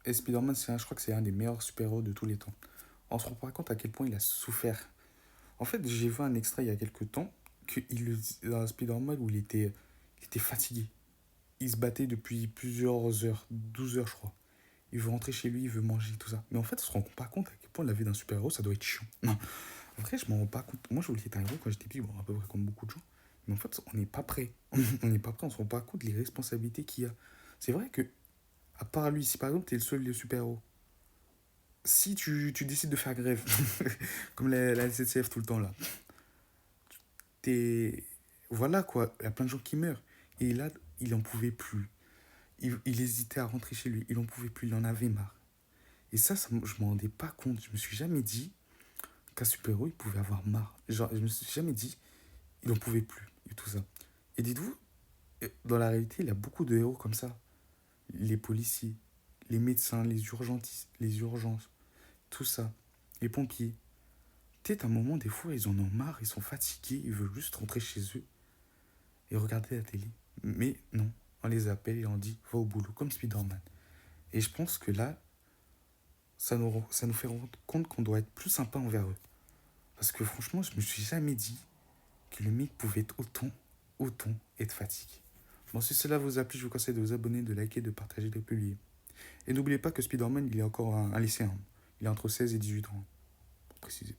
Et Spider-Man, je crois que c'est un des meilleurs super-héros de tous les temps. On se rend pas compte à quel point il a souffert. En fait, j'ai vu un extrait il y a quelques temps, dans Spider-Man où il était fatigué. Il se battait depuis plusieurs heures, 12 heures je crois. Il veut rentrer chez lui, il veut manger, tout ça. Mais en fait, on se rend pas compte à quel point la vie d'un super-héros, ça doit être chiant. Non, en vrai, je m'en rends pas compte. Moi, je voulais être un héros quand j'étais petit, bon, à peu près comme beaucoup de gens. Mais en fait, on n'est pas prêt. On n'est pas prêt, on se rend pas compte des responsabilités qu'il y a. C'est vrai que, à part lui, si par exemple, t'es le seul super-héros, si tu décides de faire grève, comme la SNCF tout le temps là, t'es. Voilà quoi, il y a plein de gens qui meurent. Et là, il en pouvait plus. Il hésitait à rentrer chez lui, il en pouvait plus, il en avait marre. Et je m'en rendais pas compte. Je me suis jamais dit qu'un super-héros, il pouvait avoir marre. Genre, je me suis jamais dit, il en pouvait plus, et tout ça. Et dites-vous, dans la réalité, il y a beaucoup de héros comme ça. Les policiers, les médecins, les urgentistes, les urgences, tout ça. Les pompiers. Peut-être à un moment, des fois, ils en ont marre, ils sont fatigués, ils veulent juste rentrer chez eux et regarder la télé. Mais non, on les appelle et on dit, va au boulot, comme Spider-Man. Et je pense que là, ça nous fait rendre compte qu'on doit être plus sympa envers eux. Parce que franchement, je me suis jamais dit que le mec pouvait être autant être fatigué. Bon, si cela vous a plu, je vous conseille de vous abonner, de liker, de partager, de publier. Et n'oubliez pas que Spider-Man, il est encore un lycéen. Il a entre 16 et 18 ans, pour préciser.